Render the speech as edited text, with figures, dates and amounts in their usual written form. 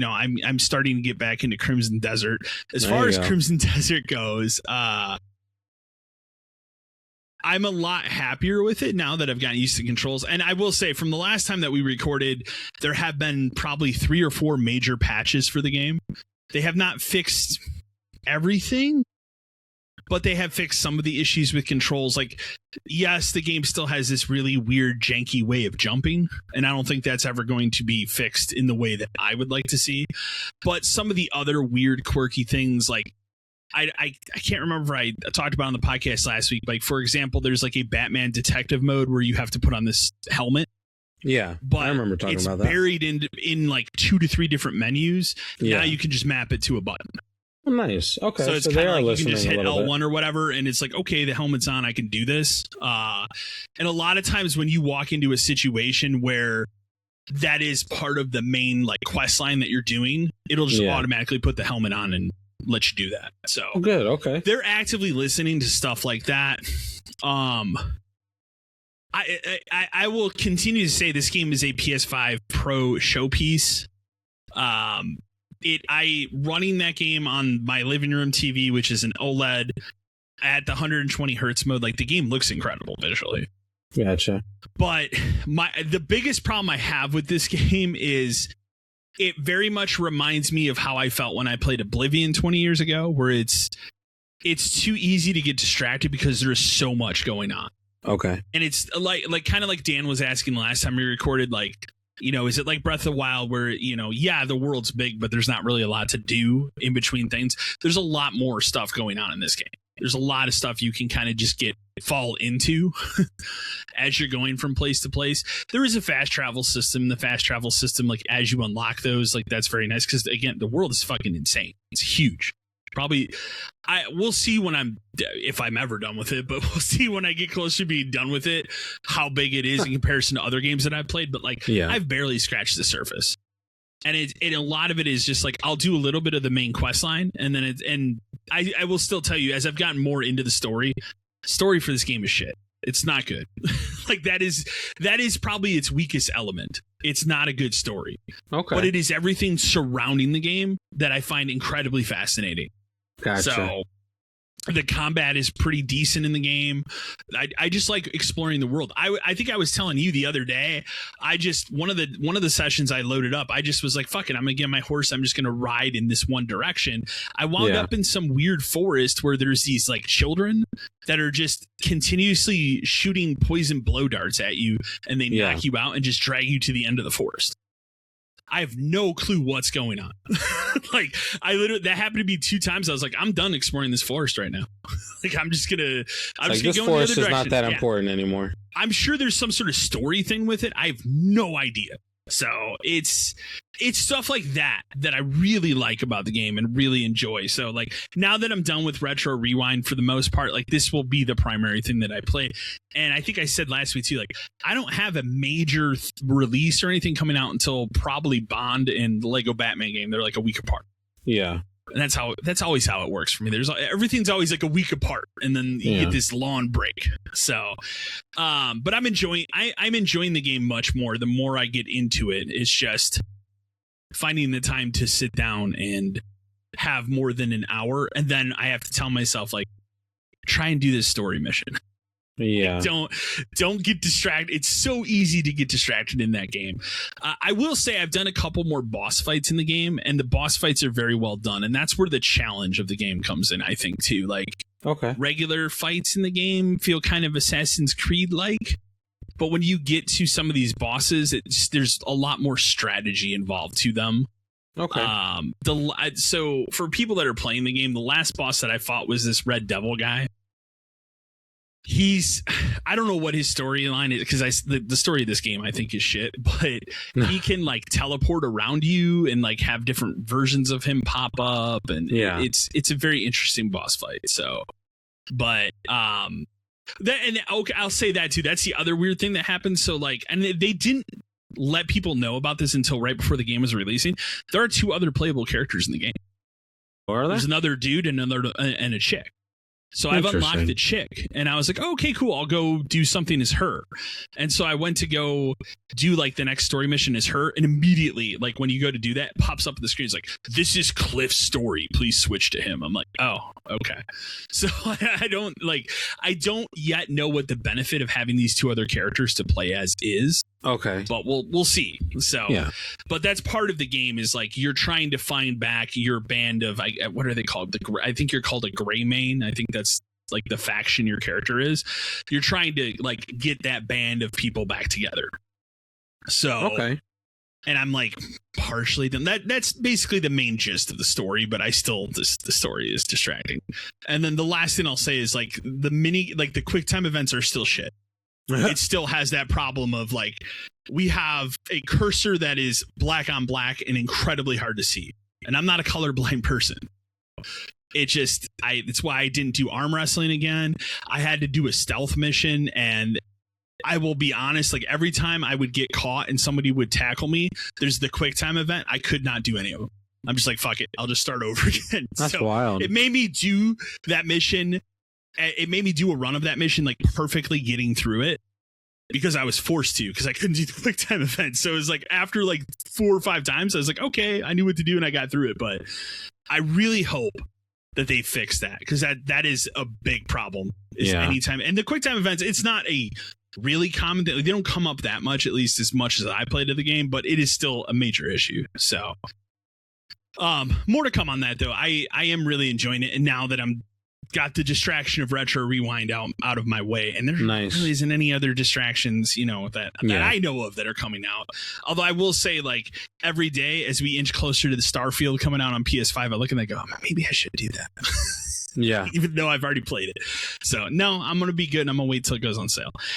I'm starting to get back into Crimson Desert. As far as Crimson Desert goes, I'm a lot happier with it now that I've gotten used to controls. And I will say, from the last time that we recorded, there have been probably 3 or 4 major patches for the game. They have not fixed everything, but they have fixed some of the issues with controls. Like, yes, the game still has this really weird, janky way of jumping, and I don't think that's ever going to be fixed in the way that I would like to see. But some of the other weird, quirky things, like, I can't remember if I talked about on the podcast last week. Like, for example, there's like a Batman detective mode where you have to put on this helmet. Yeah, but I remember talking about that. It's buried in like 2 to 3 different menus. Yeah. Now you can just map it to a button. Oh, nice. Okay, so it's kind of like you can just hit L1 or whatever, and it's like, okay, the helmet's on, I can do this. And a lot of times when you walk into a situation where that is part of the main like quest line that you're doing, it'll just automatically put the helmet on and let you do that. So good. Okay, they're actively listening to stuff like that. I will continue to say this game is a PS5 Pro showpiece. Running that game on my living room TV, which is an OLED at the 120 hertz mode, like, the game looks incredible visually. Gotcha. But the biggest problem I have with this game is it very much reminds me of how I felt when I played Oblivion 20 years ago, where it's too easy to get distracted because there's so much going on. Okay. And it's like kind of like Dan was asking last time we recorded, like, is it like Breath of the Wild where, the world's big, but there's not really a lot to do in between things? There's a lot more stuff going on in this game. There's a lot of stuff you can kind of just fall into as you're going from place to place. There is a fast travel system. The fast travel system, like, as you unlock those, like, that's very nice because, again, the world is fucking insane. It's huge. Probably, we'll see if I'm ever done with it, but we'll see when I get closer to being done with it, how big it is in comparison to other games that I've played. But I've barely scratched the surface. And a lot of it is just like, I'll do a little bit of the main quest line, and then I will still tell you, as I've gotten more into the story for this game is shit. It's not good. Like, that is probably its weakest element. It's not a good story. Okay. But it is everything surrounding the game that I find incredibly fascinating. Gotcha. So the combat is pretty decent in the game. I just like exploring the world. I think I was telling you the other day, one of the sessions I loaded up, I just was like, fuck it, I'm gonna get my horse, I'm just gonna ride in this one direction. I wound up in some weird forest where there's these like children that are just continuously shooting poison blow darts at you, and they knock you out and just drag you to the end of the forest. I have no clue what's going on. Like, that happened to be 2 times. I was like, I'm done exploring this forest right now. Like, I'm just gonna go in the other direction. This forest is not that important anymore. I'm sure there's some sort of story thing with it. I have no idea. So it's stuff like that I really like about the game and really enjoy. So, like, now that I'm done with Retro Rewind for the most part, like, this will be the primary thing that I play. And I think I said last week too, like, I don't have a major release or anything coming out until probably Bond and the Lego Batman game. They're like a week apart. Yeah. And that's always how it works for me. Everything's always like a week apart, and then you get this long break. So, but I'm enjoying the game much more. The more I get into it, it's just finding the time to sit down and have more than an hour, and then I have to tell myself, like, try and do this story mission. Yeah. Like, don't get distracted. It's so easy to get distracted in that game. I will say I've done a couple more boss fights in the game, and the boss fights are very well done. And that's where the challenge of the game comes in, I think, too. Like, regular fights in the game feel kind of Assassin's Creed-like. But when you get to some of these bosses, there's a lot more strategy involved to them. Okay. So for people that are playing the game, the last boss that I fought was this Red Devil guy. I don't know what his storyline is, because the story of this game I think is shit, but he can like teleport around you and like have different versions of him pop up, and it's a very interesting boss fight. So, but I'll say that too. That's the other weird thing that happens. So, like, and they didn't let people know about this until right before the game was releasing. There are 2 other playable characters in the game. Are there? There's another dude and a chick. So I've unlocked the chick, and I was like, oh, okay, cool. I'll go do something as her. And so I went to go do like the next story mission as her, and immediately, like when you go to do that, it pops up on the screen. It's like, this is Cliff's story. Please switch to him. I'm like, oh, okay. So I don't yet know what the benefit of having these two other characters to play as is. Okay. But we'll see. So, yeah. But that's part of the game is like you're trying to find back your band of what are they called? I think you're called a Gray Mane. I think that's like the faction your character is. You're trying to like get that band of people back together. So okay. And I'm like partially done. That's basically the main gist of the story, but the story is distracting. And then the last thing I'll say is like the QuickTime events are still shit. It still has that problem of like we have a cursor that is black on black and incredibly hard to see. And I'm not a colorblind person. It's why I didn't do arm wrestling again. I had to do a stealth mission, and I will be honest, like every time I would get caught and somebody would tackle me, there's the QuickTime event. I could not do any of them. I'm just like, fuck it. I'll just start over again. That's wild. It made me do that mission. It made me do a run of that mission, like perfectly getting through it because I was forced to, because I couldn't do the QuickTime event. So it was like after like 4 or 5 times, I was like, okay, I knew what to do and I got through it. But I really hope that they fix that, because that is a big problem. Anytime. And the QuickTime events, it's not a really common thing. They don't come up that much, at least as much as I played of the game, but it is still a major issue. So more to come on that though. I am really enjoying it, and now that I'm got the distraction of Retro Rewind out of my way, and there really isn't any other distractions, that I know of that are coming out. Although I will say, like every day as we inch closer to the Starfield coming out on PS5, I look and I go, maybe I should do that. Yeah. Even though I've already played it. So no, I'm gonna be good, and I'm gonna wait till it goes on sale.